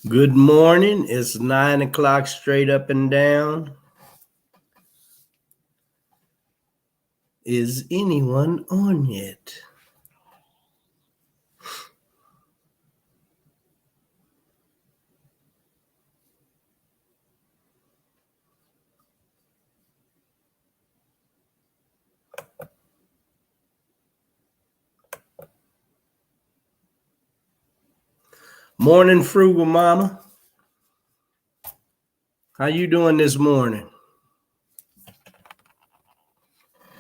Good morning. It's 9 o'clock straight up and down. Is anyone on yet? Morning, Frugal Mama. How you doing this morning?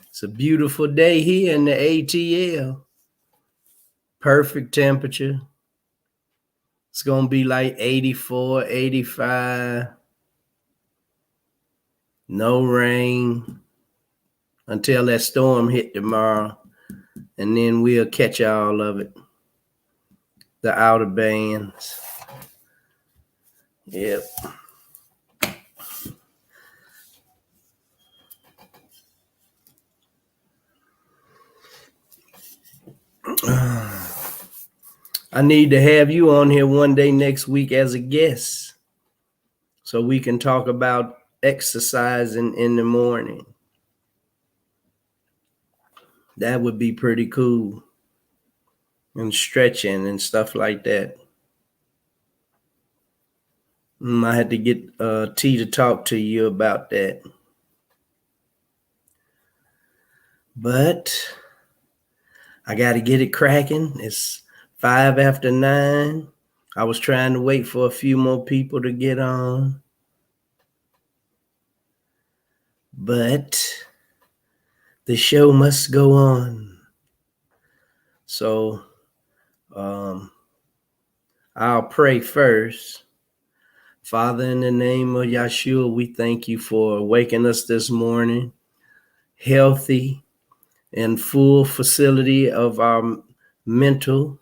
It's a beautiful day here in the ATL. Perfect temperature. It's going to be like 84, 85. No rain until that storm hit tomorrow. And then we'll catch all of it. The outer bands. Yep. I need to have you on here one day next week as a guest so we can talk about exercising in the morning. That would be pretty cool. And stretching and stuff like that. I had to get T to talk to you about that. But I got to get it cracking. It's 5 after 9. I was trying to wait for a few more people to get on. But the show must go on. So I'll pray first. Father, in the name of Yeshua, we thank you for waking us this morning, healthy and full facility of our mental.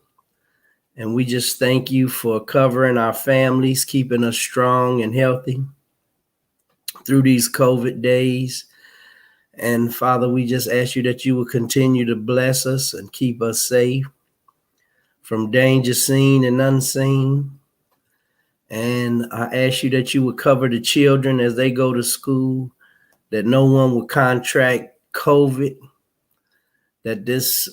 And we just thank you for covering our families, keeping us strong and healthy through these COVID days. And Father, we just ask you that you will continue to bless us and keep us safe from danger seen and unseen. And I ask you that you would cover the children as they go to school, that no one would contract COVID, that this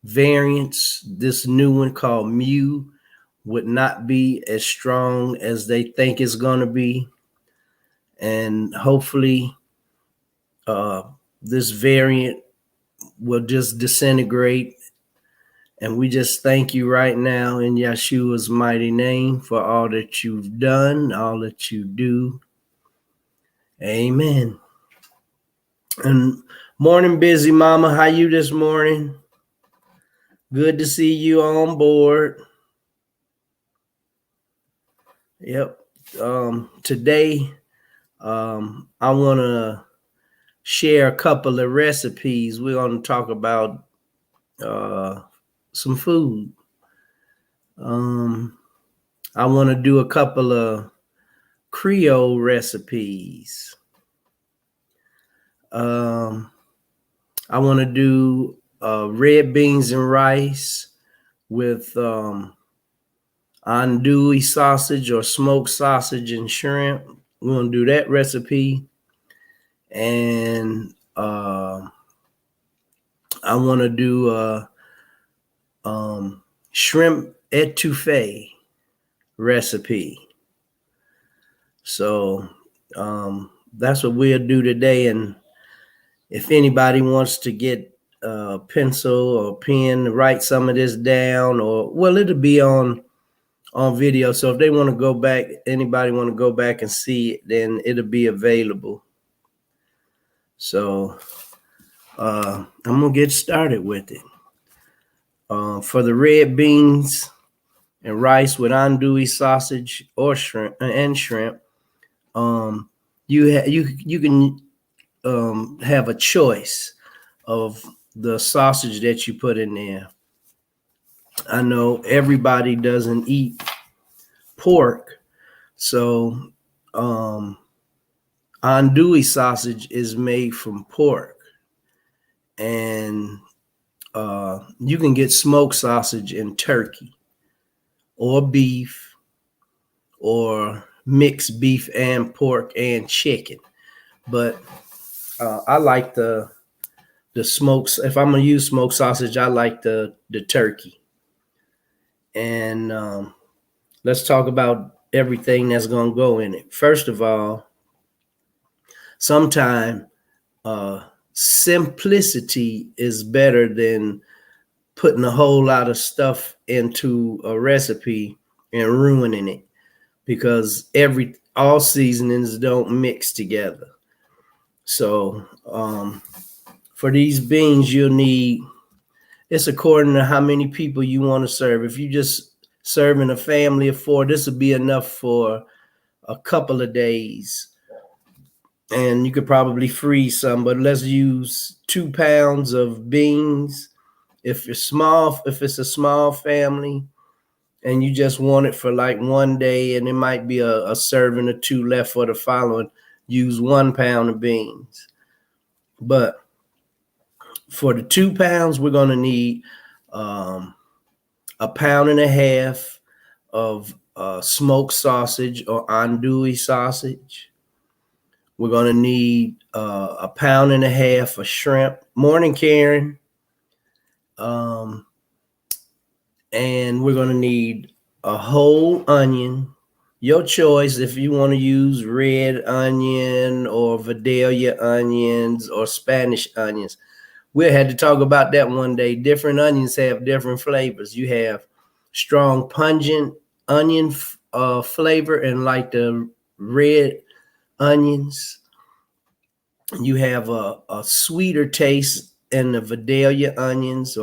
variants, this new one called Mu, would not be as strong as they think it's going to be. And hopefully this variant will just disintegrate. And we just thank you right now in Yeshua's mighty name for all that you've done, all that you do. Amen. And morning, busy mama. How you this morning? Good to see you on board. Yep. Today, I want to share a couple of recipes. We're going to talk about some food. I want to do a couple of Creole recipes. I want to do red beans and rice with andouille sausage or smoked sausage and shrimp. We're going to do that recipe. And I want to do shrimp etouffee recipe. So that's what we'll do today. And if anybody wants to get a pencil or pen to write some of this down, or well, it'll be on video. So if they want to go back, anybody want to go back and see it, then it'll be available. So I'm gonna get started with it. For the red beans and rice with andouille sausage or shrimp, you can have a choice of the sausage that you put in there. I know everybody doesn't eat pork, so andouille sausage is made from pork, and you can get smoked sausage in turkey or beef or mixed beef and pork and chicken. But I like the smokes. If I'm gonna use smoked sausage, I like the turkey. And let's talk about everything that's gonna go in it. First of all, sometimes simplicity is better than putting a whole lot of stuff into a recipe and ruining it, because all seasonings don't mix together. So for these beans, you'll need, it's according to how many people you want to serve. If you just serving a family of 4, this will be enough for a couple of days. And you could probably freeze some, but let's use 2 pounds of beans. If it's a small family and you just want it for like one day, and it might be a serving or 2 left for the following, use 1 pound of beans. But for the 2 pounds, we're going to need 1.5 pounds of smoked sausage or andouille sausage. We're going to need 1.5 pounds of shrimp. Morning, Karen. And we're going to need a whole onion. Your choice if you want to use red onion or Vidalia onions or Spanish onions. We had to talk about that one day. Different onions have different flavors. You have strong, pungent onion flavor, and like the red onions, you have a sweeter taste in the Vidalia onions.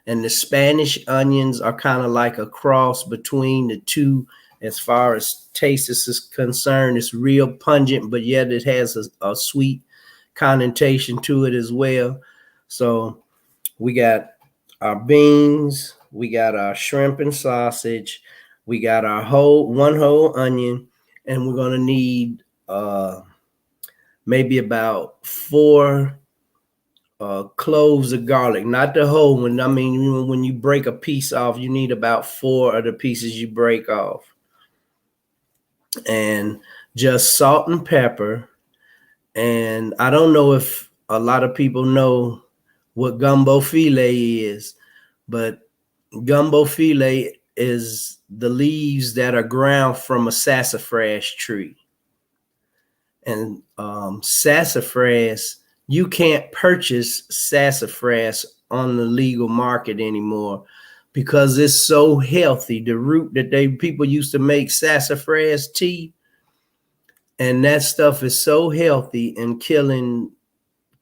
And the Spanish onions are kind of like a cross between the two as far as taste is concerned. It's real pungent, but yet it has a sweet connotation to it as well. So we got our beans, we got our shrimp and sausage, we got our one whole onion, and we're going to need maybe about 4 cloves of garlic, not the whole one. I mean, when you break a piece off, you need about 4 of the pieces you break off. And just salt and pepper. And I don't know if a lot of people know what gumbo filet is, but gumbo filet is the leaves that are ground from a sassafras tree. And sassafras, you can't purchase sassafras on the legal market anymore because it's so healthy. The root that people used to make sassafras tea, and that stuff is so healthy and killing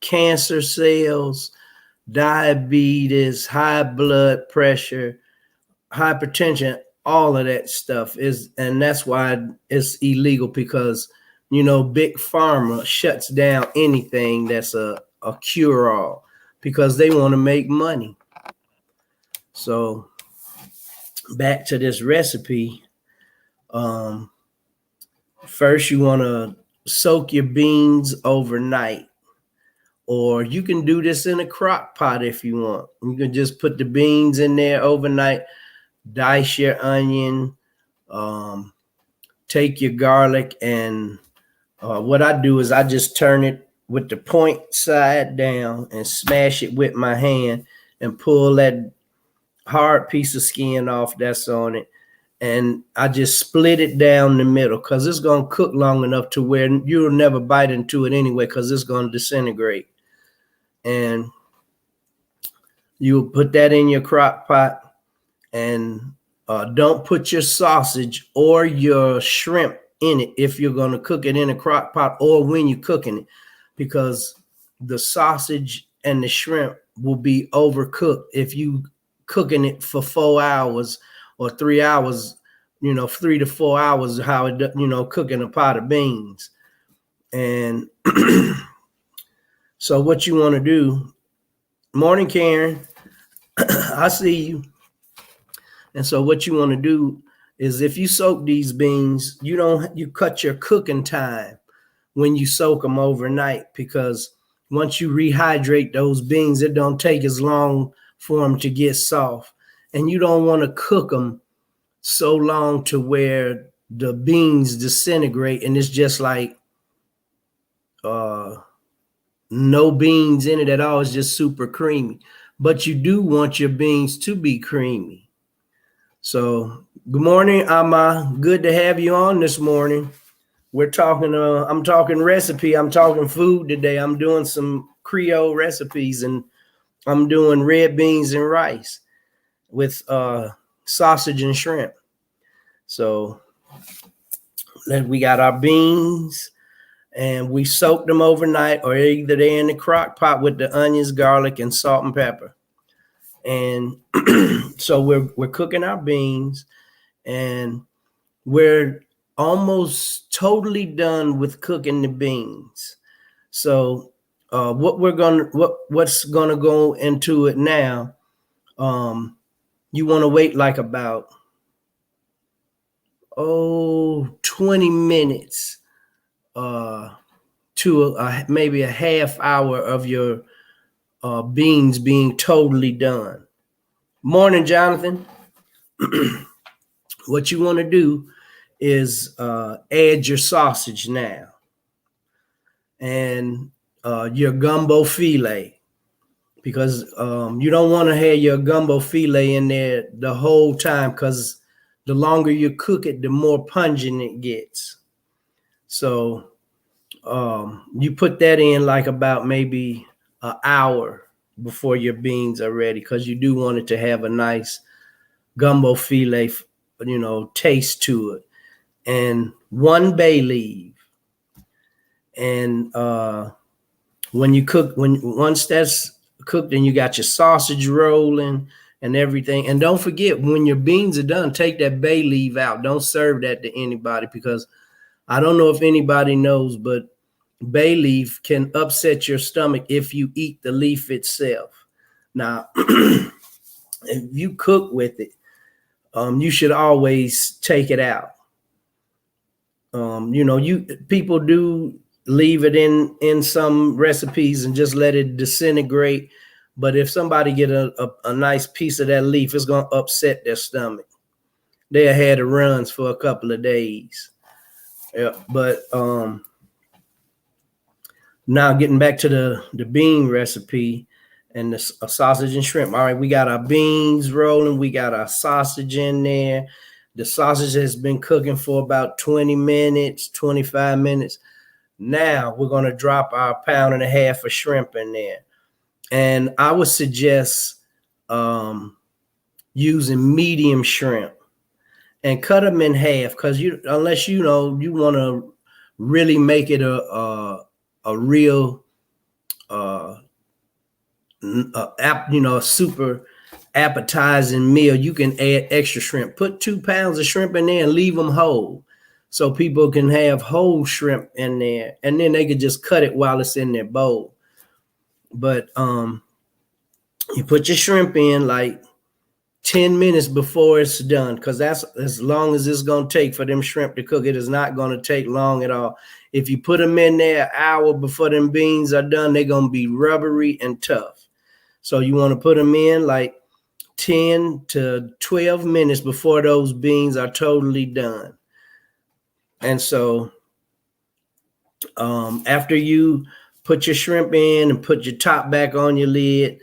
cancer cells, diabetes, high blood pressure, hypertension, all of that stuff is, and that's why it's illegal, because big pharma shuts down anything that's a cure-all because they want to make money. So back to this recipe. First, you want to soak your beans overnight, or you can do this in a crock pot if you want. You can just put the beans in there overnight, dice your onion, take your garlic, and what I do is I just turn it with the point side down and smash it with my hand and pull that hard piece of skin off that's on it. And I just split it down the middle because it's going to cook long enough to where you'll never bite into it anyway, because it's going to disintegrate. And you'll put that in your crock pot, and don't put your sausage or your shrimp in it if you're going to cook it in a crock pot or when you're cooking it, because the sausage and the shrimp will be overcooked if you cooking it for 4 hours or 3 hours, 3 to 4 hours, how it, cooking a pot of beans. And so what you want to do, morning, Karen, I see you. And so what you want to do is, if you soak these beans, you cut your cooking time when you soak them overnight, because once you rehydrate those beans, it don't take as long for them to get soft. And you don't want to cook them so long to where the beans disintegrate, and it's just like no beans in it at all. It's just super creamy. But you do want your beans to be creamy. So good morning, Ama. Good to have you on this morning. We're talking, I'm talking recipe. I'm talking food today. I'm doing some Creole recipes, and I'm doing red beans and rice with sausage and shrimp. So we got our beans, and we soaked them overnight, or either they're in the crock pot with the onions, garlic, and salt and pepper. And so we're cooking our beans, and we're almost totally done with cooking the beans. So what's gonna go into it now? You want to wait like about 20 minutes to maybe a half hour of your beans being totally done. Morning, Jonathan. What you want to do is add your sausage now, and your gumbo filet, because you don't want to have your gumbo filet in there the whole time, because the longer you cook it, the more pungent it gets. So you put that in like about maybe an hour before your beans are ready, because you do want it to have a nice gumbo filet, taste to it. And 1 bay leaf. And once that's cooked and you got your sausage rolling and everything, and don't forget, when your beans are done, take that bay leaf out. Don't serve that to anybody, because I don't know if anybody knows, but bay leaf can upset your stomach if you eat the leaf itself. Now, if you cook with it, you should always take it out. People do leave it in some recipes and just let it disintegrate. But if somebody get a nice piece of that leaf, it's going to upset their stomach. They'll have the runs for a couple of days. Yeah, but now getting back to the bean recipe and the sausage and shrimp. All right, we got our beans rolling. We got our sausage in there. The sausage has been cooking for about 20 minutes, 25 minutes. Now we're going to drop our 1.5 pounds of shrimp in there. And I would suggest using medium shrimp and cut them in half, because unless you want to really make it a real super appetizing meal, you can add extra shrimp. Put 2 pounds of shrimp in there and leave them whole, so people can have whole shrimp in there, and then they could just cut it while it's in their bowl. But you put your shrimp in like 10 minutes before it's done, because that's as long as it's going to take for them shrimp to cook. It is not going to take long at all. If you put them in there an hour before them beans are done, they're going to be rubbery and tough. So you want to put them in like 10 to 12 minutes before those beans are totally done. And so after you put your shrimp in and put your top back on your lid,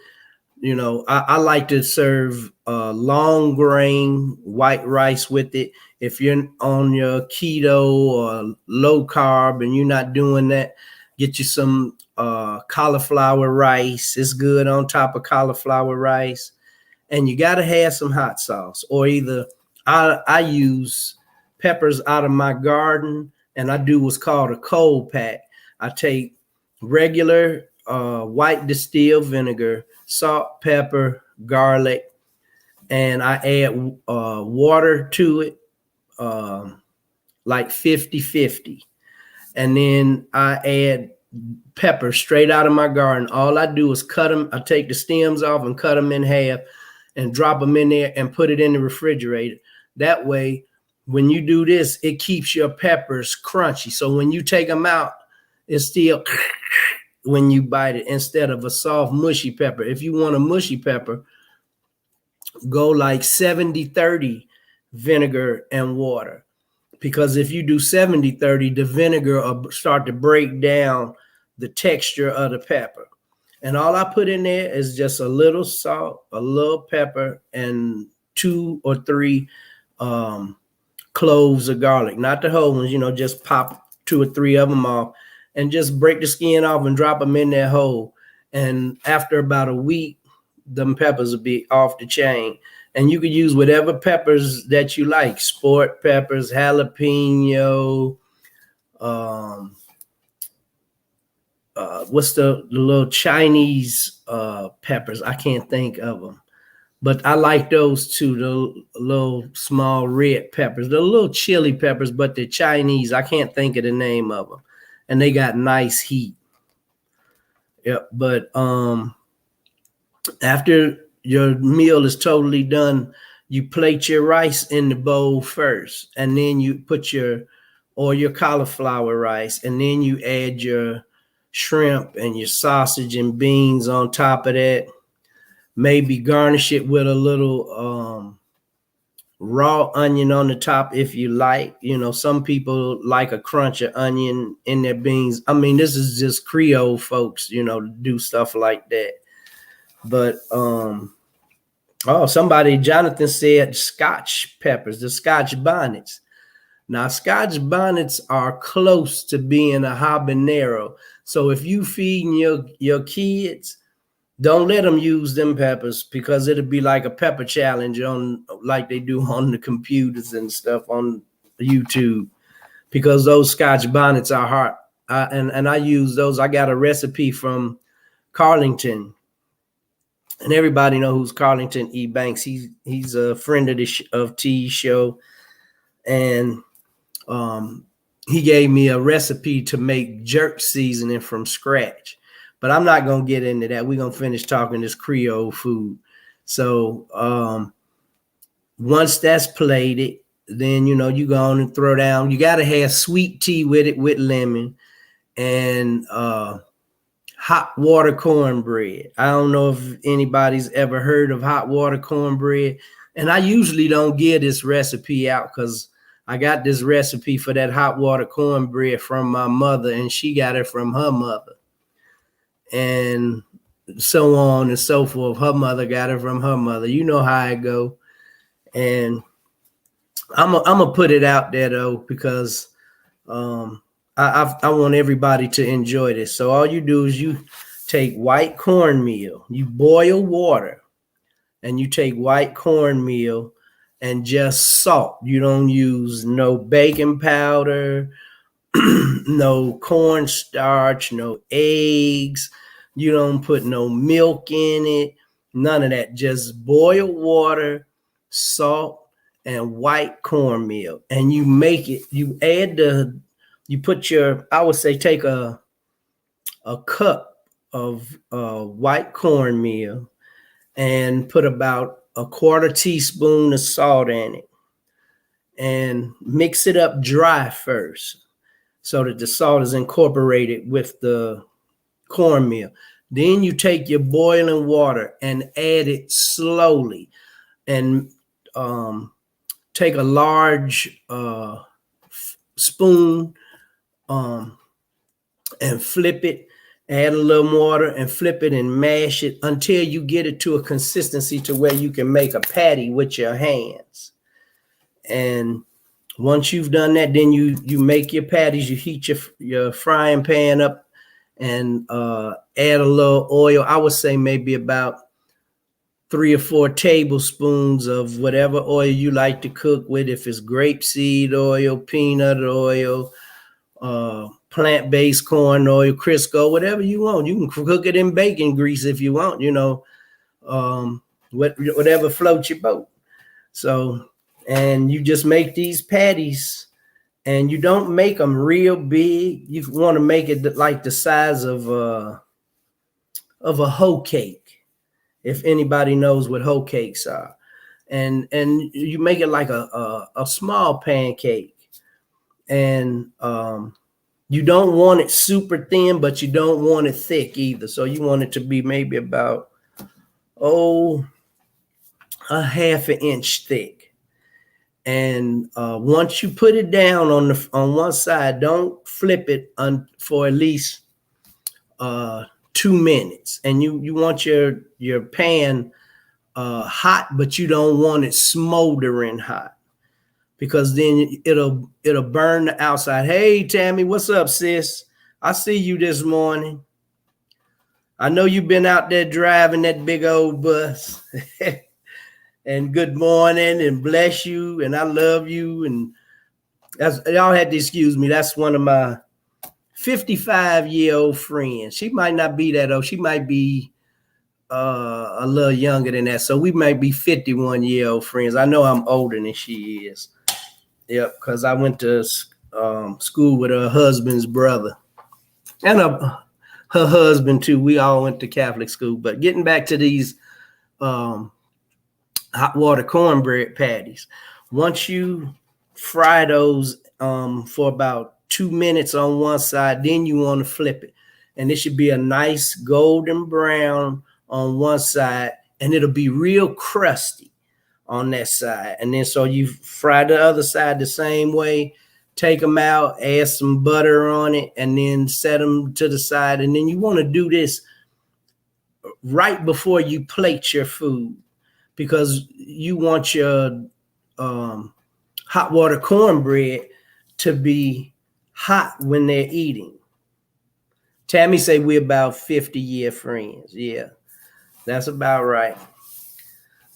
I like to serve long grain white rice with it. If you're on your keto or low carb and you're not doing that, get you some cauliflower rice. It's good on top of cauliflower rice. And you got to have some hot sauce, or either I use peppers out of my garden, and I do what's called a cold pack. I take regular white distilled vinegar, salt, pepper, garlic, and I add water to it, like 50-50. And then I add pepper straight out of my garden. All I do is cut them. I take the stems off and cut them in half and drop them in there and put it in the refrigerator. That way, when you do this, it keeps your peppers crunchy. So when you take them out, it's still when you bite it, instead of a soft, mushy pepper. If you want a mushy pepper, go like 70-30 vinegar and water. because if you do 70-30, the vinegar will start to break down the texture of the pepper. And all I put in there is just a little salt, a little pepper, and 2 or 3 cloves of garlic. Not the whole ones, just pop 2 or 3 of them off and just break the skin off and drop them in that hole. And after about a week, them peppers will be off the chain. And you could use whatever peppers that you like, sport peppers, jalapeno, what's the little Chinese peppers? I can't think of them. But I like those too, the little small red peppers, the little chili peppers, but they're Chinese. I can't think of the name of them. And they got nice heat. Yep. But after your meal is totally done, you plate your rice in the bowl first, and then you put your cauliflower rice, and then you add your shrimp and your sausage and beans on top of that. Maybe garnish it with a little raw onion on the top if you like. Some people like a crunch of onion in their beans. I mean, this is just Creole folks, do stuff like that. But Jonathan said Scotch peppers, the Scotch bonnets. Now, Scotch bonnets are close to being a habanero. So if you feeding your kids, don't let them use them peppers, because it'll be like a pepper challenge like they do on the computers and stuff on YouTube, because those Scotch bonnets are hard. And I use those. I got a recipe from Carlington. And everybody know who's Carlington E. Banks. He's a friend of T's show. And he gave me a recipe to make jerk seasoning from scratch. But I'm not going to get into that. We're going to finish talking this Creole food. So once that's plated, then, you go on and throw down. You got to have sweet tea with it, with lemon, and hot water cornbread. I don't know if anybody's ever heard of hot water cornbread. And I usually don't give this recipe out, because I got this recipe for that hot water cornbread from my mother, and she got it from her mother. And so on and so forth. Her mother got it from her mother. You know how it go. And I'm gonna put it out there though, because I want everybody to enjoy this. So all you do is you take white cornmeal, you boil water, and you take white cornmeal and just salt. You don't use no baking powder, no cornstarch, no eggs. You don't put no milk in it, none of that. Just boiled water, salt, and white cornmeal. And you make it, I would say take a cup of white cornmeal and put about a 1/4 teaspoon of salt in it, and mix it up dry first, so that the salt is incorporated with the cornmeal. Then you take your boiling water and add it slowly, and take a large spoon and flip it, add a little water and flip it and mash it until you get it to a consistency to where you can make a patty with your hands. And once you've done that, then you make your patties. You heat your frying pan up and add a little oil. I would say maybe about 3 or 4 tablespoons of whatever oil you like to cook with. If it's grapeseed oil, peanut oil, plant-based corn oil, Crisco, whatever you want. You can cook it in bacon grease if you want, whatever floats your boat. So, and you just make these patties, and you don't make them real big. You want to make it like the size of a hoe cake, if anybody knows what hoe cakes are. And you make it like a small pancake. And you don't want it super thin, but you don't want it thick either. So you want it to be maybe about, a 1/2 inch thick. And once you put it down on one side, don't flip it for at least 2 minutes. And you want your pan hot, but you don't want it smoldering hot, because then it'll burn the outside. Hey, Tammy, what's up, sis? I see you this morning. I know you've been out there driving that big old bus. And good morning, and bless you, and I love you. And that's, y'all had to excuse me. That's one of my 55-year-old friends. She might not be that old. She might be a little younger than that. So we might be 51-year-old friends. I know I'm older than she is. Yep, because I went to school with her husband's brother and her husband too. We all went to Catholic school. But getting back to these hot water cornbread patties, once you fry those for about 2 minutes on one side, then you want to flip it, and it should be a nice golden brown on one side, and it'll be real crusty on that side. And then so you fry the other side the same way, take them out, add some butter on it, and then set them to the side. And then you want to do this right before you plate your food, because you want your hot water cornbread to be hot when they're eating. Tammy say we're about 50-year friends. Yeah, that's about right.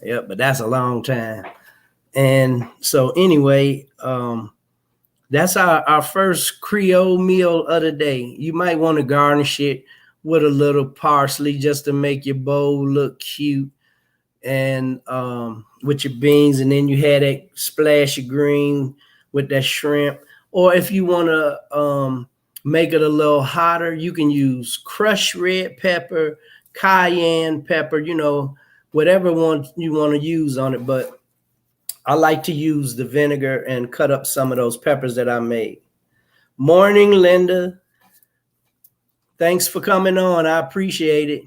Yep, but that's a long time. And so anyway, that's our first Creole meal of the day. You might want to garnish it with a little parsley just to make your bowl look cute, and with your beans, and then you had that splash of green with that shrimp. Or if you want to make it a little hotter, you can use crushed red pepper, cayenne pepper, whatever one you want to use on it. But I like to use the vinegar and cut up some of those peppers that I made. Morning, Linda. Thanks for coming on. I appreciate it.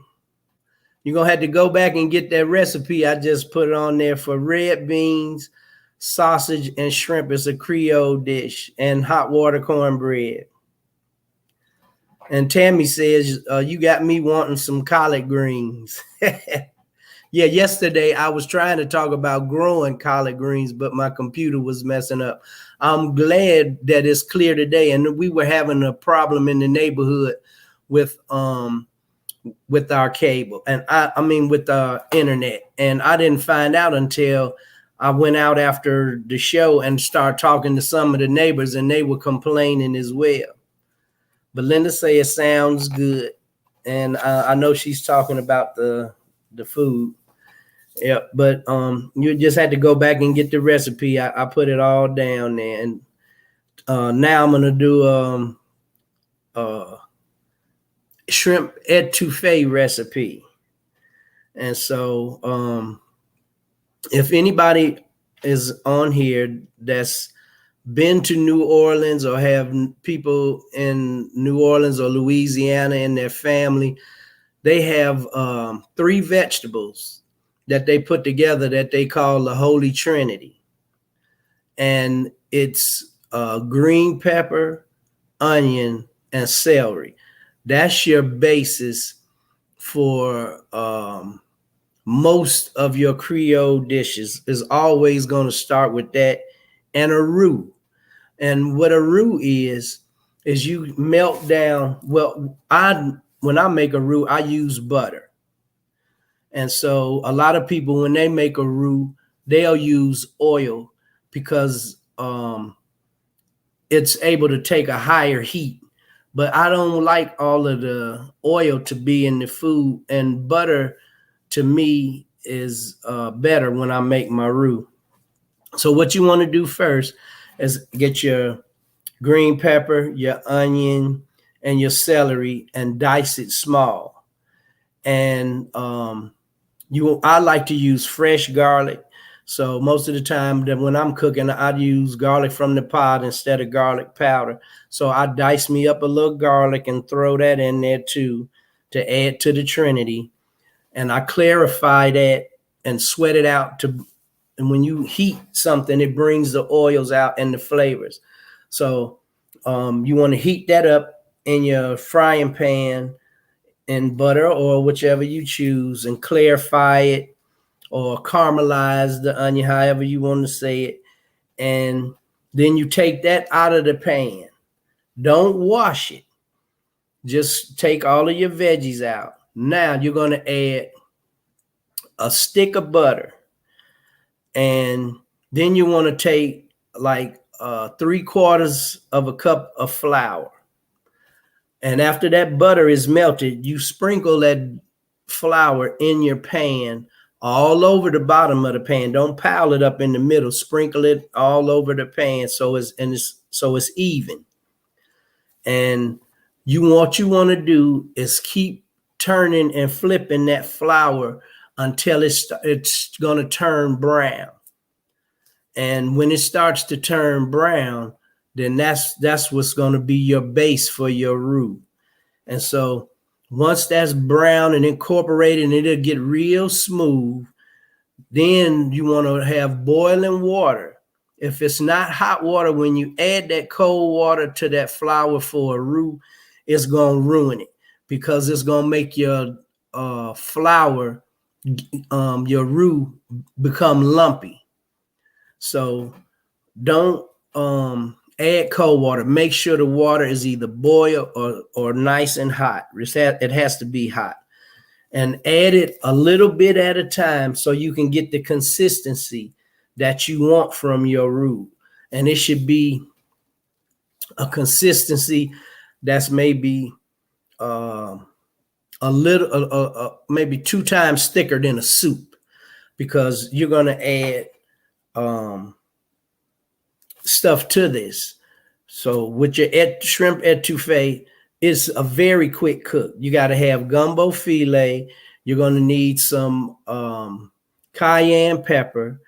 You're going to have to go back and get that recipe I just put on there for red beans, sausage, and shrimp. It's a Creole dish, and hot water cornbread. And Tammy says, you got me wanting some collard greens. Yeah, yesterday I was trying to talk about growing collard greens, but my computer was messing up. I'm glad that it's clear today. And we were having a problem in the neighborhood with our cable, and I mean with the internet. And I didn't find out until I went out after the show and started talking to some of the neighbors, and they were complaining as well. But Linda say it sounds good, and I know she's talking about the food. Yeah, but you just had to go back and get the recipe. I put it all down there, and now I'm gonna do shrimp etouffee recipe. And so if anybody is on here that's been to New Orleans or have people in New Orleans or Louisiana in their family, they have 3 vegetables that they put together that they call the Holy Trinity. And it's green pepper, onion, and celery. That's your basis for most of your Creole dishes. Is always going to start with that and a roux. And what a roux is you melt down. Well, when I make a roux, I use butter. And so a lot of people, when they make a roux, they'll use oil because it's able to take a higher heat. But I don't like all of the oil to be in the food, and butter to me is better when I make my roux. So what you want to do first is get your green pepper, your onion, and your celery and dice it small. And I like to use fresh garlic. So most of the time that when I'm cooking, I use garlic from the pot instead of garlic powder. So I dice me up a little garlic and throw that in there too to add to the Trinity. And I clarify that and sweat it out to and when you heat something, it brings the oils out and the flavors. So you want to heat that up in your frying pan in butter or whichever you choose, and clarify it or caramelize the onion, however you want to say it. And then you take that out of the pan. Don't wash it. Just take all of your veggies out. Now you're going to add a stick of butter, and then you want to take like 3/4 of a cup of flour. And after that butter is melted, you sprinkle that flour in your pan all over the bottom of the pan. Don't pile it up in the middle. Sprinkle it all over the pan so it's even. And what you want to do is keep turning and flipping that flour until it's going to turn brown. And when it starts to turn brown, then that's what's going to be your base for your roux. And so once that's brown and incorporated and it'll get real smooth, then you want to have boiling water. If it's not hot water, when you add that cold water to that flour for a roux, it's going to ruin it, because it's going to make your flour, your roux, become lumpy. So don't add cold water. Make sure the water is either boiled or nice and hot. It has to be hot. And add it a little bit at a time so you can get the consistency that you want from your roux. And it should be a consistency that's maybe a little, maybe 2 times thicker than a soup, because you're going to add stuff to this. So with your shrimp etouffee, it's a very quick cook. You got to have gumbo filet. You're going to need some cayenne pepper,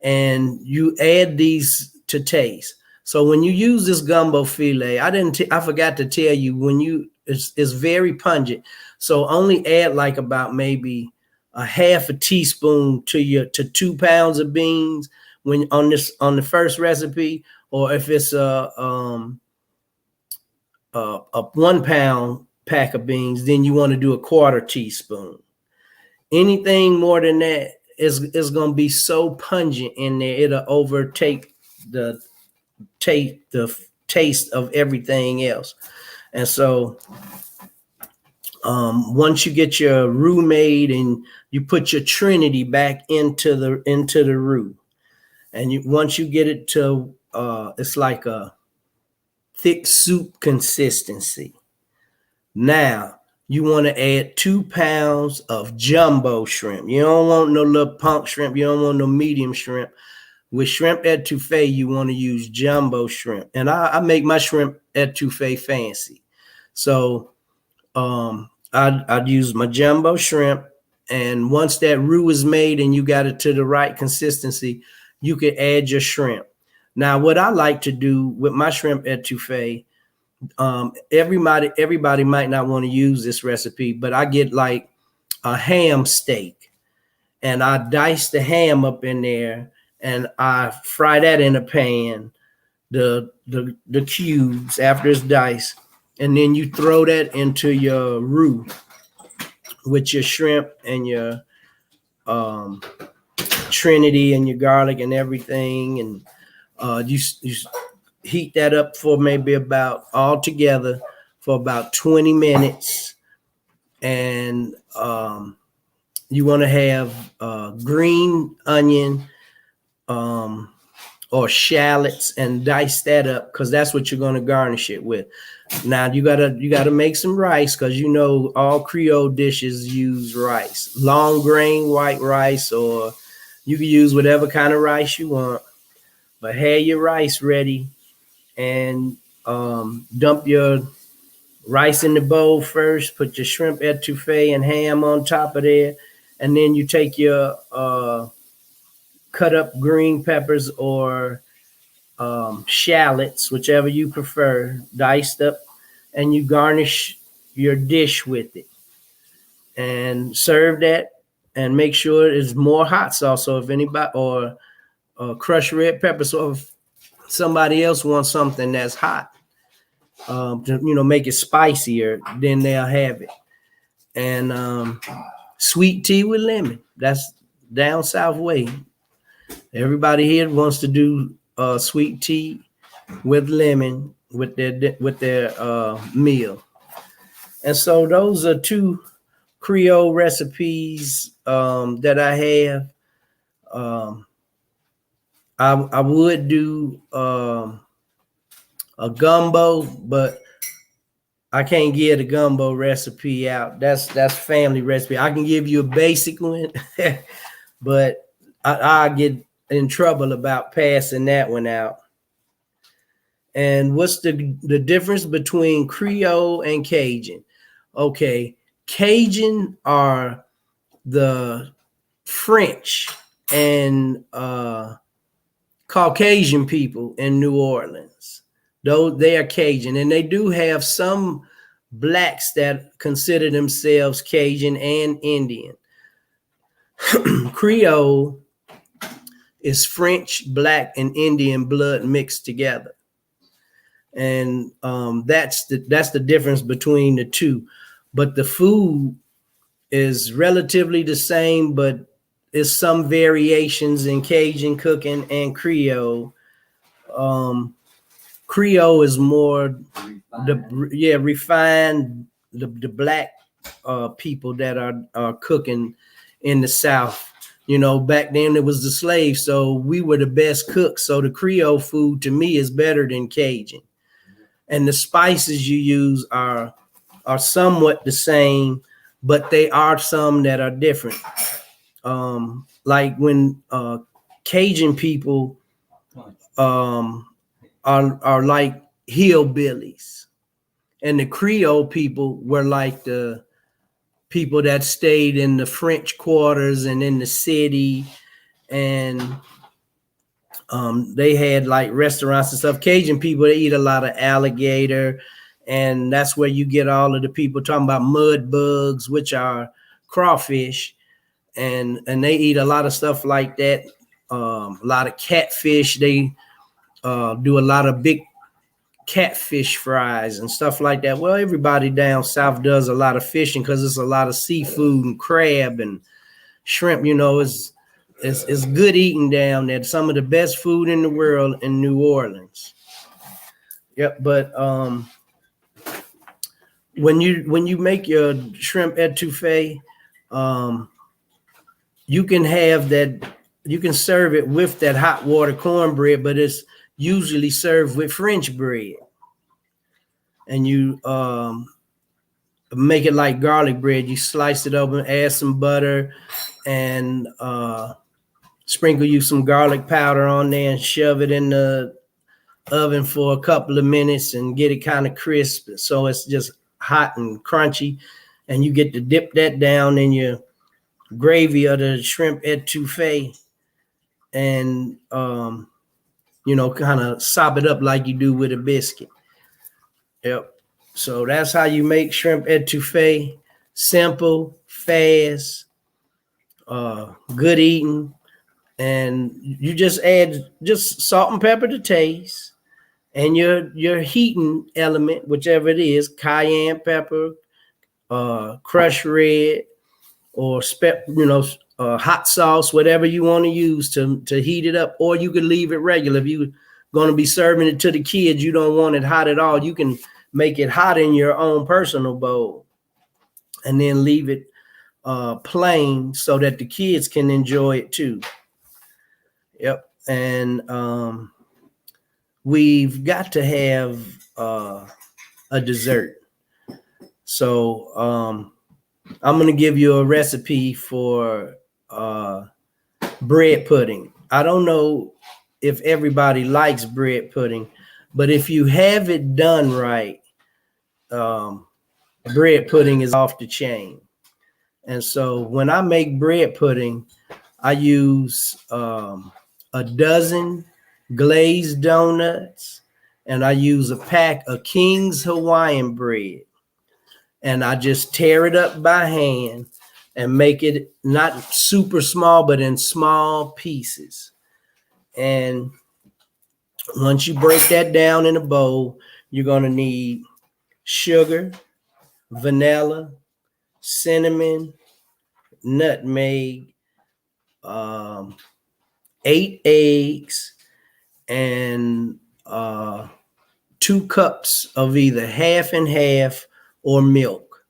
and you add these to taste. So when you use this gumbo filet, I forgot to tell you, it's very pungent. So only add like about maybe a half a teaspoon to 2 pounds of beans when on the first recipe, or if it's a 1 pound pack of beans, then you want to do a 1/4 teaspoon. Anything more than that is going to be so pungent in there, it'll overtake the taste of everything else. And so once you get your roux made and you put your trinity back into the roux, and once you get it to it's like a thick soup consistency. Now you want to add 2 pounds of jumbo shrimp. You don't want no little punk shrimp. You don't want no medium shrimp. With shrimp etouffee, you want to use jumbo shrimp. And I make my shrimp etouffee fancy. So I'd use my jumbo shrimp. And once that roux is made and you got it to the right consistency, you can add your shrimp. Now, what I like to do with my shrimp etouffee, everybody might not want to use this recipe, but I get like a ham steak, and I dice the ham up in there, and I fry that in a pan, the cubes after it's diced, and then you throw that into your roux with your shrimp and your trinity and your garlic and everything, and you heat that up for maybe about altogether for about 20 minutes. And you want to have green onion or shallots, and dice that up, because that's what you're going to garnish it with. Now you gotta make some rice, because you know all Creole dishes use rice, long grain white rice, or you can use whatever kind of rice you want. But have your rice ready, and dump your rice in the bowl first. Put your shrimp etouffee and ham on top of there, and then you take your cut up green peppers or shallots, whichever you prefer, diced up, and you garnish your dish with it, and serve that. And make sure it's more hot sauce. So if anybody, or crushed red pepper. So if somebody else wants something that's hot, to make it spicier, then they'll have it. And sweet tea with lemon. That's down south way. Everybody here wants to do sweet tea with lemon with their meal. And so those are two Creole recipes that I have. I would do a gumbo, but I can't give the gumbo recipe out. That's family recipe. I can give you a basic one, but I get in trouble about passing that one out. And what's the difference between Creole and Cajun? Okay, Cajun are the French and Caucasian people in New Orleans. Though they are Cajun, and they do have some blacks that consider themselves Cajun and Indian. Creole is French, black, and Indian blood mixed together. And that's the difference between the two. But the food is relatively the same, but there's some variations in Cajun cooking and Creole. Creole is more refined. The black people that are cooking in the South. Back then it was the slaves, so we were the best cooks. So the Creole food to me is better than Cajun. And the spices you use are somewhat the same, but they are some that are different. Like when Cajun people are like hillbillies, and the Creole people were like the people that stayed in the French quarters and in the city, and they had like restaurants and stuff. Cajun people, they eat a lot of alligator, and that's where you get all of the people talking about mud bugs, which are crawfish, and they eat a lot of stuff like that. A lot of catfish. They do a lot of big catfish fries and stuff like that. Well, everybody down south does a lot of fishing because it's a lot of seafood and crab and shrimp. It's good eating down there. Some of the best food in the world in New Orleans. Yep, but when you make your shrimp etouffee, you can have that. You can serve it with that hot water cornbread, but it's usually served with French bread. And you make it like garlic bread. You slice it open, add some butter, and sprinkle you some garlic powder on there and shove it in the oven for a couple of minutes and get it kind of crisp. So it's just hot and crunchy. And you get to dip that down in your gravy of the shrimp etouffee and, kind of sop it up like you do with a biscuit. Yep. So that's how you make shrimp etouffee. Simple, fast, good eating. And you just add just salt and pepper to taste, and your heating element, whichever it is, cayenne pepper, crushed red, or hot sauce, whatever you want to use to heat it up. Or you could leave it regular. If you're going to be serving it to the kids, you don't want it hot at all, you can make it hot in your own personal bowl and then leave it plain so that the kids can enjoy it too. Yep. And we've got to have a dessert. So I'm going to give you a recipe for bread pudding. I don't know if everybody likes bread pudding, but if you have it done right, bread pudding is off the chain. And so when I make bread pudding, I use a dozen glazed donuts, and I use a pack of King's Hawaiian bread. And I just tear it up by hand and make it not super small, but in small pieces. And once you break that down in a bowl, you're going to need sugar, vanilla, cinnamon, nutmeg, 8 eggs, and 2 cups of either half and half or milk.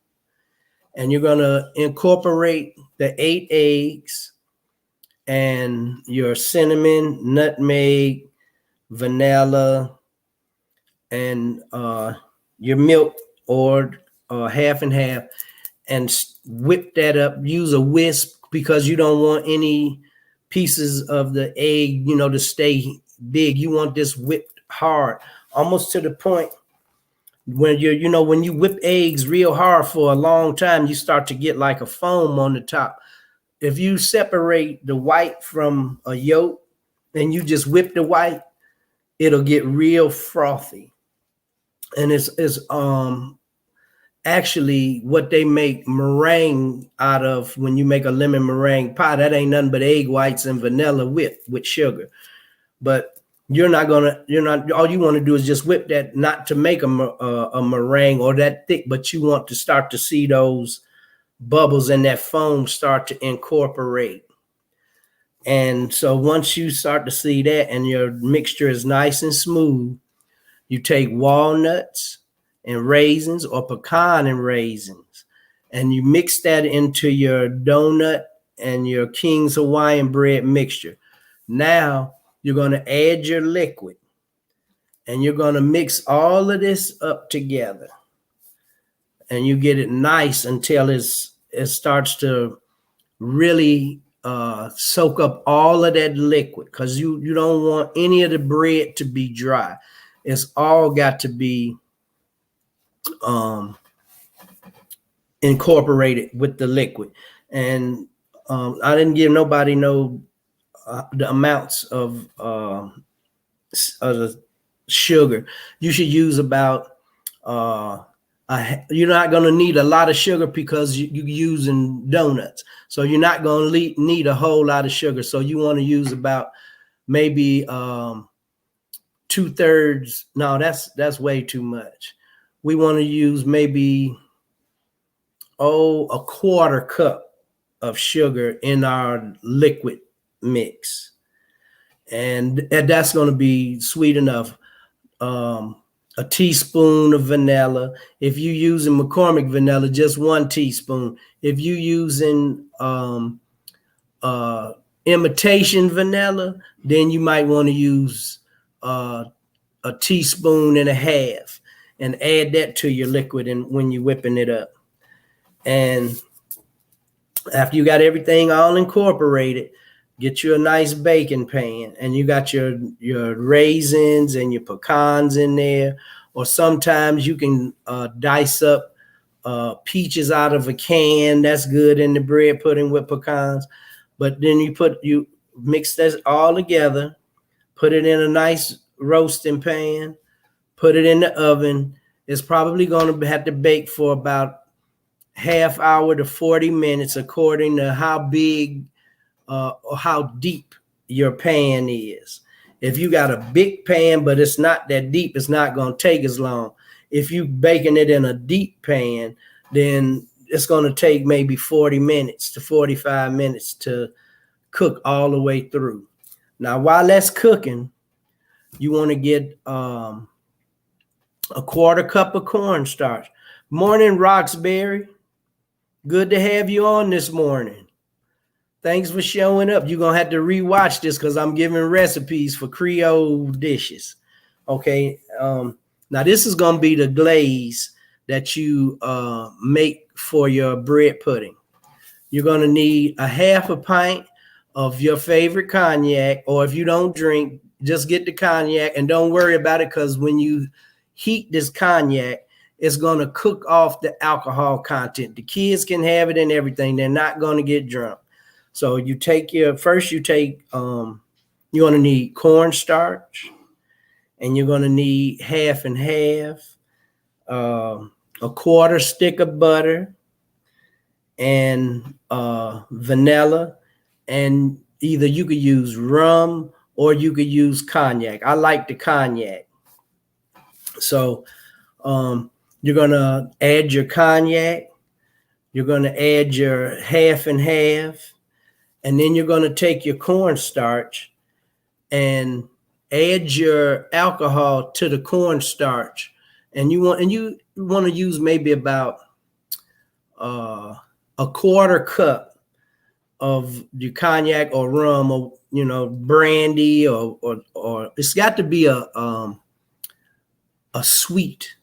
And you're going to incorporate the 8 eggs and your cinnamon, nutmeg, vanilla, and your milk, or half and half, and whip that up. Use a whisk because you don't want any pieces of the egg, to stay big. You want this whipped hard, almost to the point when when you whip eggs real hard for a long time, you start to get like a foam on the top. If you separate the white from a yolk and you just whip the white, it'll get real frothy. And it's actually what they make meringue out of. When you make a lemon meringue pie, that ain't nothing but egg whites and vanilla whipped with sugar. But all you want to do is just whip that, not to make a meringue or that thick, but you want to start to see those bubbles and that foam start to incorporate. And so once you start to see that and your mixture is nice and smooth, you take walnuts and raisins, or pecan and raisins, and you mix that into your donut and your King's Hawaiian bread mixture. Now you're going to add your liquid, and you're going to mix all of this up together, and you get it nice until it starts to really soak up all of that liquid, because you don't want any of the bread to be dry. It's all got to be incorporated with the liquid. And I didn't give nobody the amounts of the sugar. You should use about you're not going to need a lot of sugar because you're using donuts, so you're not going to need a whole lot of sugar. So you want to use about maybe 2/3. No, that's way too much. We want to use maybe a 1/4 cup of sugar in our liquid mix, and that's going to be sweet enough. A teaspoon of vanilla. If you're using McCormick vanilla, just 1 teaspoon. If you're using imitation vanilla, then you might want to use 1.5 teaspoons, and add that to your liquid and when you're whipping it up. And after you got everything all incorporated, get you a nice baking pan, and you got your raisins and your pecans in there. Or sometimes you can dice up peaches out of a can. That's good in the bread pudding with pecans. But then you mix this all together, put it in a nice roasting pan, put it in the oven. It's probably going to have to bake for about half hour to 40 minutes, according to how big or how deep your pan is. If you got a big pan, but it's not that deep, it's not going to take as long. If you baking it in a deep pan, then it's going to take maybe 40 minutes to 45 minutes to cook all the way through. Now, while that's cooking, you want to get a 1/4 cup of cornstarch. Morning, Roxbury. Good to have you on this morning. Thanks for showing up. You're going to have to rewatch this because I'm giving recipes for Creole dishes. Okay. Now, this is going to be the glaze that you make for your bread pudding. You're going to need 1/2 pint of your favorite cognac, or if you don't drink, just get the cognac and don't worry about it, because when you heat this cognac, it's going to cook off the alcohol content. The kids can have it and everything. They're not going to get drunk. So you take you're going to need cornstarch, and you're going to need half and half, 1/4 stick of butter, and vanilla. And either you could use rum or you could use cognac. I like the cognac. So you're going to add your cognac. You're going to add your half and half. And then you're going to take your cornstarch and add your alcohol to the cornstarch. And you want to use maybe about a quarter cup of your cognac or rum, or brandy, or it's got to be a sweet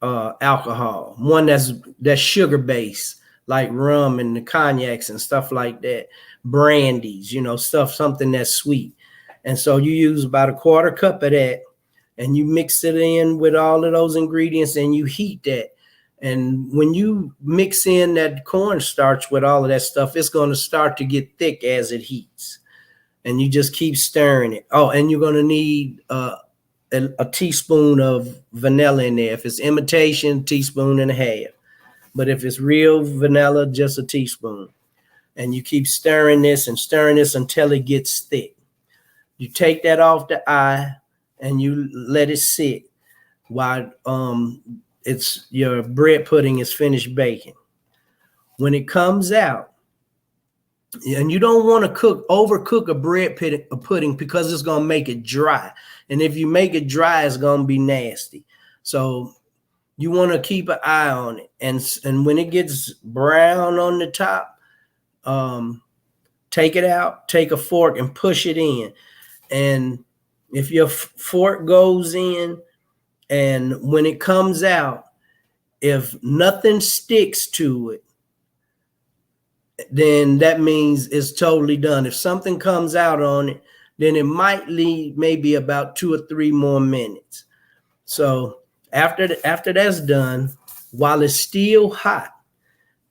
alcohol, one that's sugar based, like rum and the cognacs and stuff like that, brandies, something that's sweet. And so you use about a quarter cup of that, and you mix it in with all of those ingredients, and you heat that. And when you mix in that cornstarch with all of that stuff, it's going to start to get thick as it heats. And you just keep stirring it. Oh, and you're going to need a teaspoon of vanilla in there. If it's imitation, teaspoon and a half. But if it's real vanilla, just a teaspoon. And you keep stirring this until it gets thick. You take that off the eye and you let it sit while it's your bread pudding is finished baking. When it comes out, and you don't want to overcook a bread pudding because it's going to make it dry. And if you make it dry, it's going to be nasty. So you want to keep an eye on it. And when it gets brown on the top, take it out, take a fork and push it in. And if your fork goes in, and when it comes out, if nothing sticks to it, then that means it's totally done. If something comes out on it, then it might leave maybe about 2 or 3 more minutes. So after that's done, while it's still hot,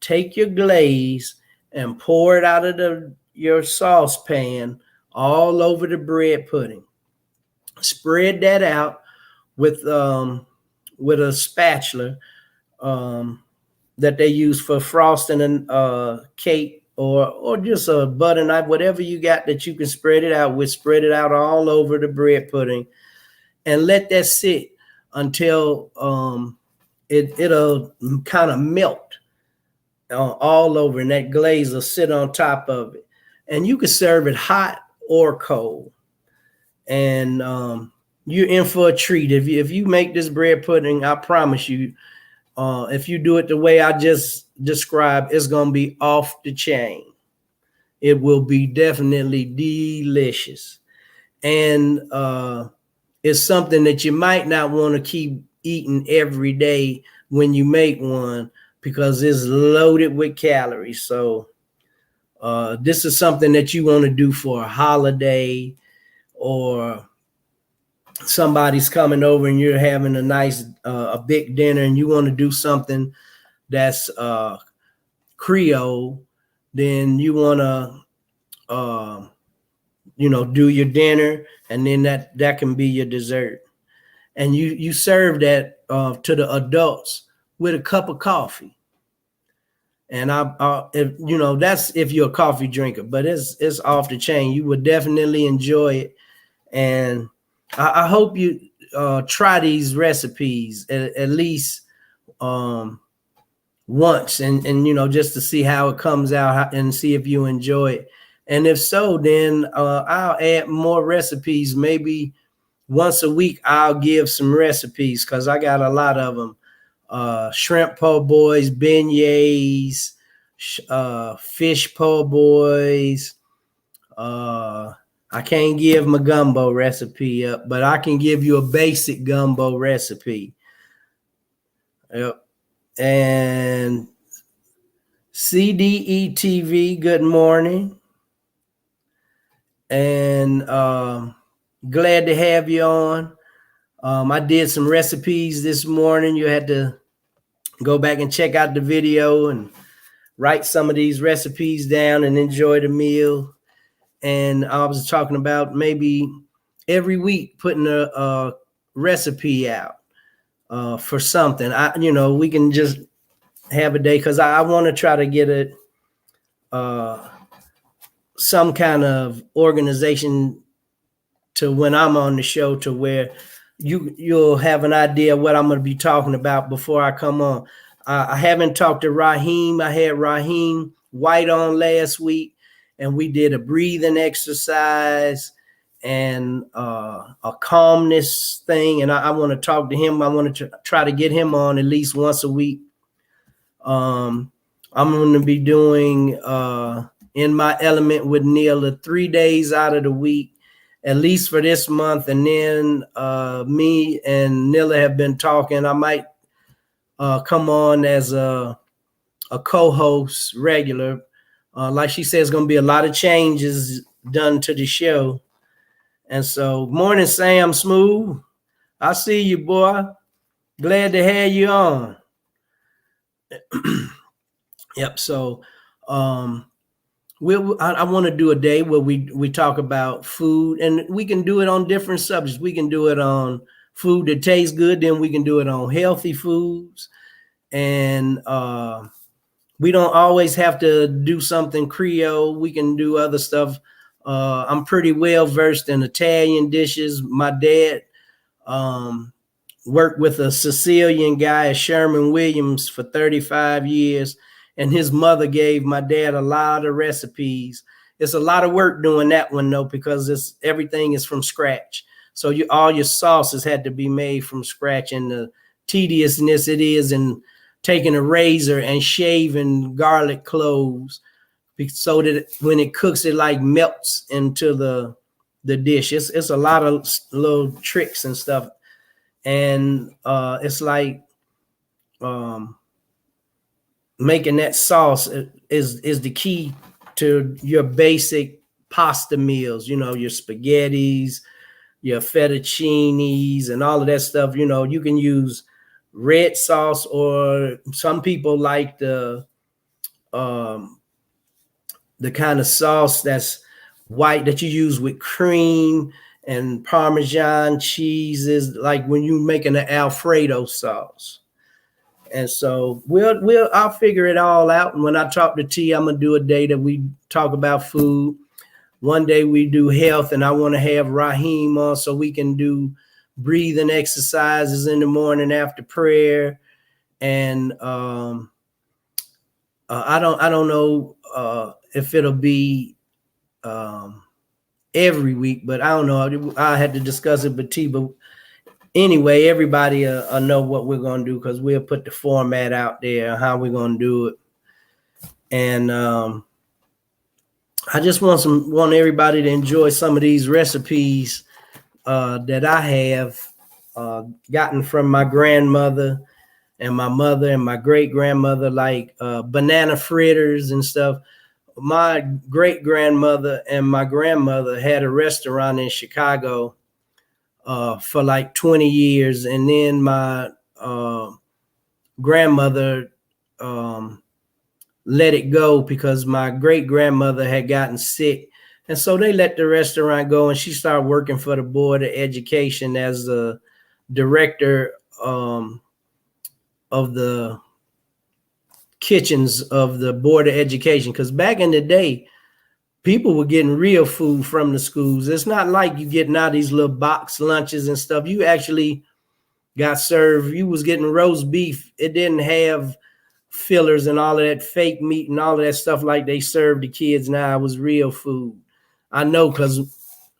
take your glaze and pour it out of your saucepan all over the bread pudding. Spread that out with a spatula that they use for frosting a cake, or just a butter knife, whatever you got that you can spread it out with. Spread it out all over the bread pudding, and let that sit until it'll kind of melt all over, and that glaze will sit on top of it. And you can serve it hot or cold. And you're in for a treat. If you make this bread pudding, I promise you, if you do it the way I just described, it's going to be off the chain. It will be definitely delicious. And it's something that you might not want to keep eating every day when you make one, because it's loaded with calories. So this is something that you want to do for a holiday, or somebody's coming over and you're having a nice a big dinner, and you want to do something that's Creole. Then you want to do your dinner, and then that can be your dessert. And you serve that to the adults with a cup of coffee. And that's if you're a coffee drinker, but it's off the chain. You would definitely enjoy it. And I hope you try these recipes at least once, and just to see how it comes out and see if you enjoy it. And if so, then I'll add more recipes. Maybe once a week I'll give some recipes, because I got a lot of them. Shrimp po' boys, beignets, fish po' boys. I can't give my gumbo recipe up, but I can give you a basic gumbo recipe. Yep. And CDE TV, good morning. And glad to have you on. I did some recipes this morning. You had to go back and check out the video and write some of these recipes down and enjoy the meal. And I was talking about maybe every week putting a recipe out for something. We can just have a day, because I want to try to get it some kind of organization to when I'm on the show, to where you'll have an idea of what I'm going to be talking about before I come on. I haven't talked to Raheem. I had Raheem White on last week, and we did a breathing exercise and a calmness thing. And I want to talk to him. I want to try to get him on at least once a week. I'm going to be doing In My Element with Neil 3 days out of the week, at least for this month. And then me and Nilla have been talking. I might come on as a co-host regular. Like she says, going to be a lot of changes done to the show. And so, morning, Sam Smooth. I see you, boy. Glad to have you on. Yep. So I want to do a day where we talk about food, and we can do it on different subjects. We can do it on food that tastes good. Then we can do it on healthy foods. And we don't always have to do something Creole. We can do other stuff. I'm pretty well versed in Italian dishes. My dad worked with a Sicilian guy, Sherman Williams, for 35 years. And his mother gave my dad a lot of recipes. It's a lot of work doing that one, though, because everything is from scratch. So all your sauces had to be made from scratch. And the tediousness it is in taking a razor and shaving garlic cloves so that when it cooks, it like melts into the dish. It's a lot of little tricks and stuff. And it's like making that sauce is the key to your basic pasta meals, your spaghettis, your fettuccinis, and all of that stuff. You can use red sauce, or some people like the kind of sauce that's white that you use with cream and Parmesan cheeses, like when you're making an Alfredo sauce. And so I'll figure it all out. And when I talk to T, I'm gonna do a day that we talk about food. One day we do health, and I want to have Raheem on so we can do breathing exercises in the morning after prayer. And I don't know if it'll be every week, but I don't know. I had to discuss it with T. But anyway, everybody know what we're gonna do, because we'll put the format out there, how we're gonna do it. And I just want everybody to enjoy some of these recipes that I have gotten from my grandmother and my mother and my great grandmother, like banana fritters and stuff. My great grandmother and my grandmother had a restaurant in Chicago for like 20 years. And then my grandmother let it go because my great grandmother had gotten sick. And so they let the restaurant go, and she started working for the Board of Education as the director of the kitchens of the Board of Education. Because back in the day, people were getting real food from the schools. It's not like you getting out these little box lunches and stuff. You actually got served. You was getting roast beef. It didn't have fillers and all of that fake meat and all of that stuff like they serve the kids now. It was real food. I know, because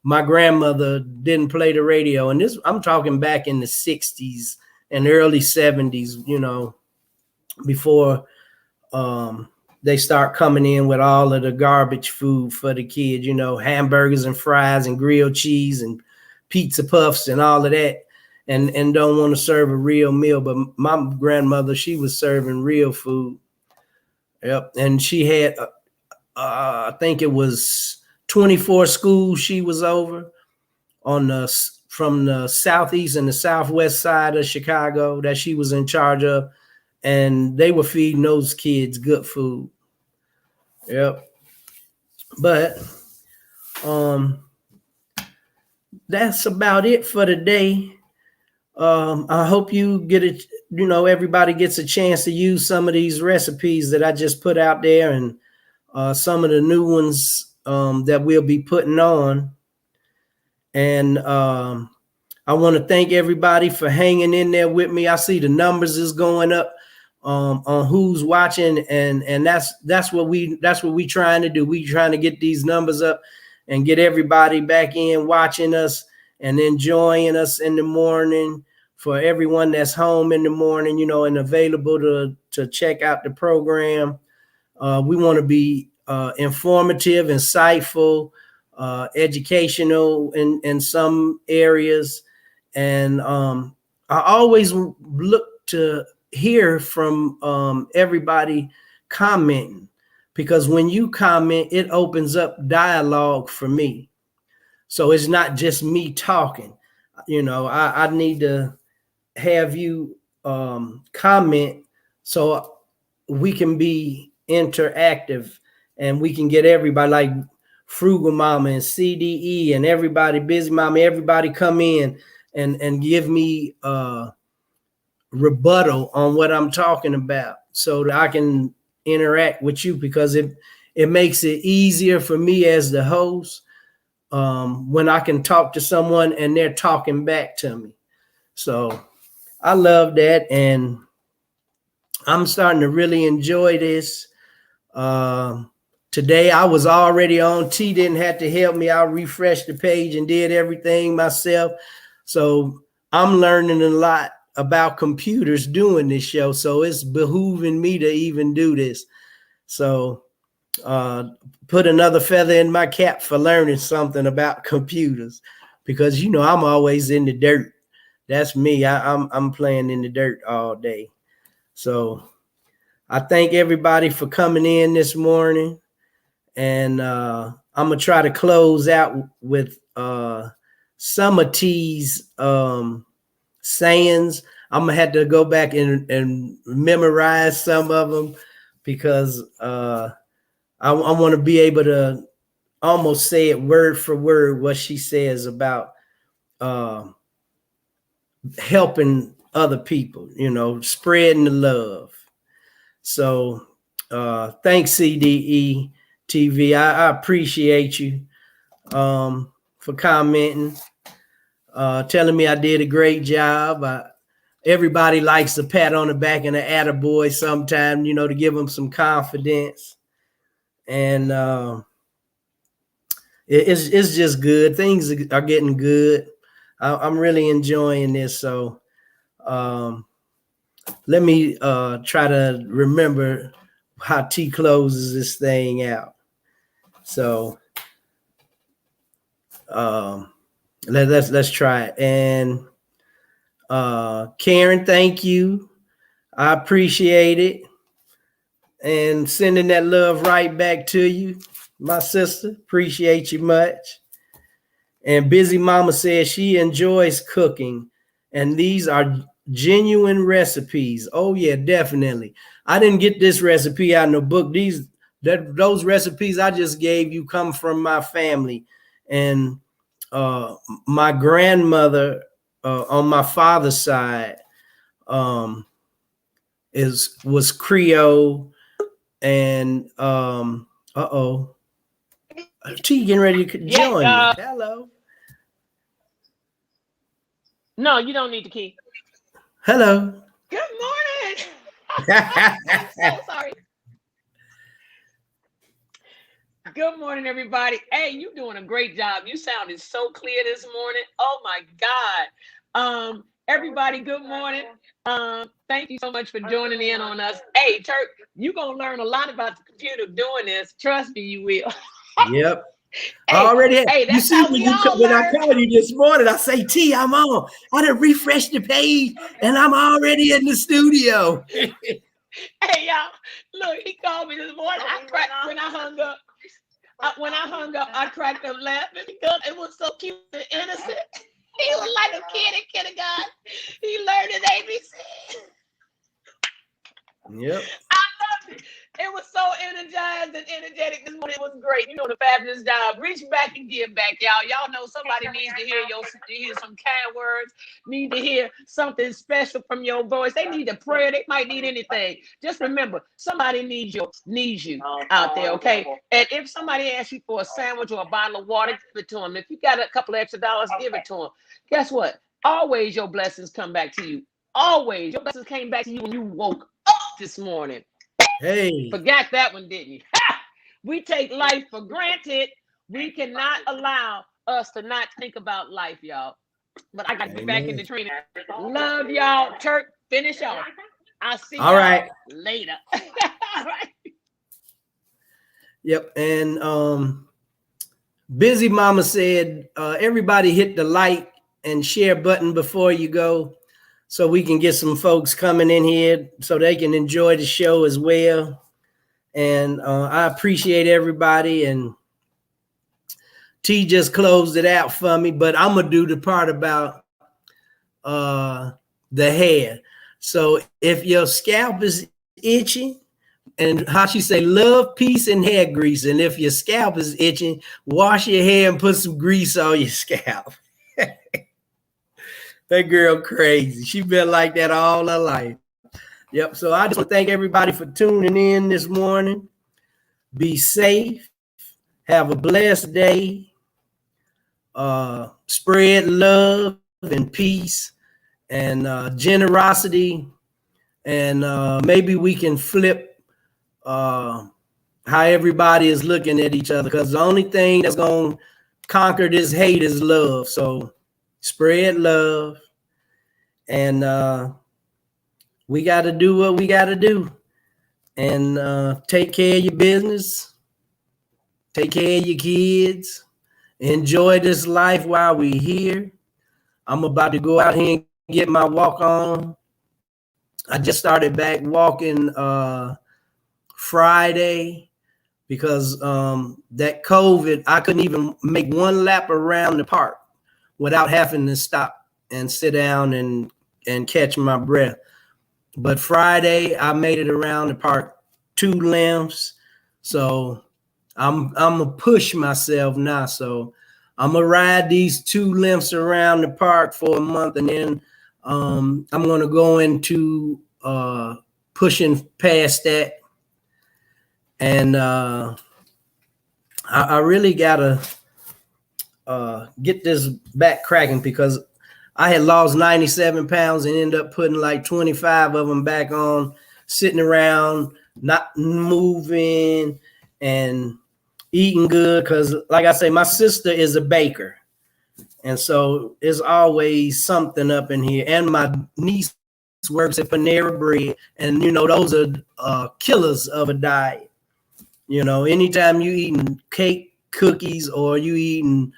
my grandmother didn't play the radio. And I'm talking back in the 60s and early 70s, before they start coming in with all of the garbage food for the kids, hamburgers and fries and grilled cheese and pizza puffs and all of that, and don't want to serve a real meal. But my grandmother, she was serving real food. Yep. And she had, I think it was 24 schools she was over from the southeast and the southwest side of Chicago that she was in charge of. And they were feeding those kids good food. Yep. But that's about it for today. I hope you get it. Everybody gets a chance to use some of these recipes that I just put out there, and some of the new ones that we'll be putting on. And I want to thank everybody for hanging in there with me. I see the numbers is going up on who's watching, and that's what we trying to do. We trying to get these numbers up and get everybody back in watching us and enjoying us in the morning. For everyone that's home in the morning, you know, and available to check out the program. We want to be informative, insightful, educational in some areas. And I always look to hear from everybody commenting, because when you comment, it opens up dialogue for me. So it's not just me talking. You know, I need to have you comment so we can be interactive and we can get everybody, like Frugal Mama and CDE and everybody, Busy Mama, everybody come in and give me rebuttal on what I'm talking about so that I can interact with you, because it makes it easier for me as the host when I can talk to someone and they're talking back to me. So I love that, and I'm starting to really enjoy this. Today I was already on. T didn't have to help me. I refreshed the page and did everything myself. So I'm learning a lot about computers doing this show. So it's behooving me to even do this. So put another feather in my cap for learning something about computers, because, you know, I'm always in the dirt. That's me. I'm playing in the dirt all day. So I thank everybody for coming in this morning. And I'm going to try to close out with some of T's sayings. I'm going to have to go back and memorize some of them, because I want to be able to almost say it word for word what she says about helping other people, you know, spreading the love. So thanks, CDE TV. I appreciate you for commenting, telling me I did a great job. Everybody likes a pat on the back and an attaboy sometime, you know, to give them some confidence. And it's just good. Things are getting good. I'm really enjoying this. So let me try to remember how T closes this thing out. So let's try it. And Karen, thank you. I appreciate it. And sending that love right back to you, my sister. Appreciate you much. And Busy Mama says she enjoys cooking, and these are genuine recipes. Oh yeah, definitely. I didn't get this recipe out in the book. Those recipes I just gave you come from my family. And my grandmother on my father's side was Creole, and T getting ready to join me. Hello. No, you don't need the key. Hello. Good morning. I'm so sorry. Good morning, everybody. Hey, you're doing a great job. You sounded so clear this morning. Oh my God. Everybody, good morning. Thank you so much for joining in on us. Hey, Turk, you're gonna learn a lot about the computer doing this. Trust me, you will. Yep. Hey, you that's see, how we all when I learn. called you this morning, I say, T, I'm on. I done refreshed the page and I'm already in the studio. Hey, y'all, look, he called me this morning. When I hung up, I cracked up laughing because it was so cute and innocent. He was like a kid in kindergarten. He learned his ABC. Yep. I loved it. It was so energized and energetic this morning. It was great. You're doing a fabulous job. Reach back and give back, y'all. Y'all know somebody needs to hear some kind words, need to hear something special from your voice. They need a prayer. They might need anything. Just remember, somebody needs you out there, okay? And if somebody asks you for a sandwich or a bottle of water, give it to them. If you got a couple of extra dollars, give it to them. Guess what? Always your blessings come back to you. Always. Your blessings came back to you when you woke up this morning. Hey. Forgot that one, didn't you? We take life for granted. We cannot allow us to not think about life, y'all. But I got to get back into training. Love y'all. Turk, finish off. I'll see y'all later. All right. Yep. And Busy Mama said, everybody hit the like and share button before you go, so we can get some folks coming in here so they can enjoy the show as well. And I appreciate everybody. And T just closed it out for me, but I'm going to do the part about the hair. So if your scalp is itchy, and how she say, love, peace, and hair grease. And if your scalp is itching, wash your hair and put some grease on your scalp. That girl crazy. She been like that all her life. Yep. So I just want to thank everybody for tuning in this morning. Be safe. Have a blessed day. Spread love and peace and generosity. And maybe we can flip how everybody is looking at each other, because the only thing that's going to conquer this hate is love. So spread love, and we got to do what we got to do, and take care of your business, take care of your kids, enjoy this life while we're here. I'm about to go out here and get my walk on. I just started back walking Friday because that COVID, I couldn't even make one lap around the park without having to stop and sit down and catch my breath. But Friday, I made it around the park 2 lengths. So I'm gonna push myself now. So I'm gonna ride these 2 lengths around the park for a month, and then I'm gonna go into pushing past that. And I really gotta get this back cracking, because I had lost 97 pounds and ended up putting like 25 of them back on, sitting around, not moving and eating good. Because like I say, my sister is a baker. And so there's always something up in here. And my niece works at Panera Bread. And, you know, those are killers of a diet. You know, anytime you eating cake, cookies, or you eating,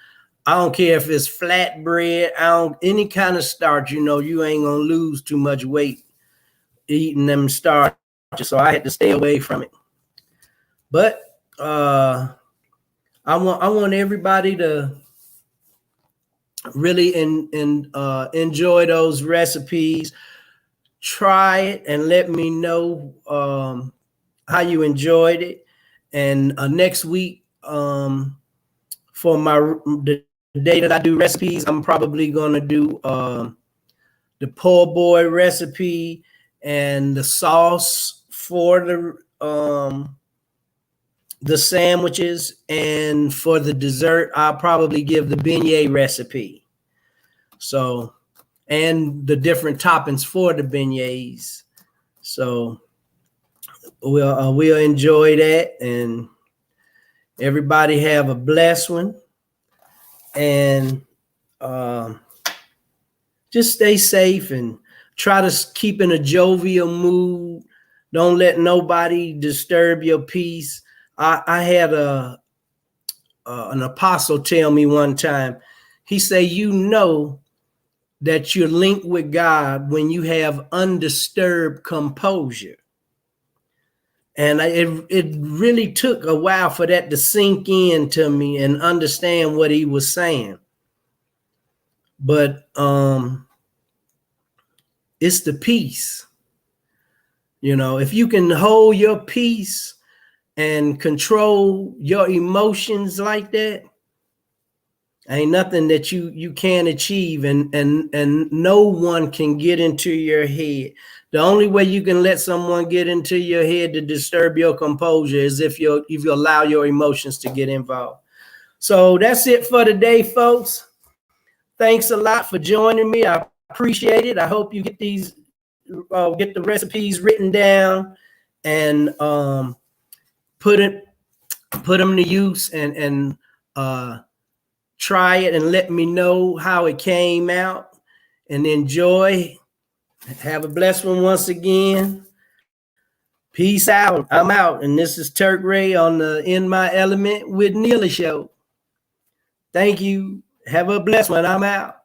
I don't care if it's flat bread, any kind of starch, you know, you ain't gonna lose too much weight eating them starches. So I had to stay away from it. But I want everybody to really enjoy those recipes. Try it and let me know how you enjoyed it. And next week, for the day that I do recipes, I'm probably going to do the po' boy recipe and the sauce for the sandwiches. And for the dessert, I'll probably give the beignet recipe. So, and the different toppings for the beignets. So we'll enjoy that, and everybody have a blessed one. And just stay safe and try to keep in a jovial mood. Don't let nobody disturb your peace. I had an apostle tell me one time. He said, you know that you're linked with God when you have undisturbed composure. And it really took a while for that to sink in to me and understand what he was saying. But it's the peace. You know, if you can hold your peace and control your emotions like that, ain't nothing that you can't achieve, and no one can get into your head. The only way you can let someone get into your head to disturb your composure is if you allow your emotions to get involved. So that's it for today, folks. Thanks a lot for joining me. I appreciate it. I hope you get get the recipes written down and put them to use, and try it and let me know how it came out, and enjoy. Have a blessed one once again. Peace out. I'm out. And this is Turk Ray on the In My Element with Neely show. Thank you. Have a blessed one. I'm out.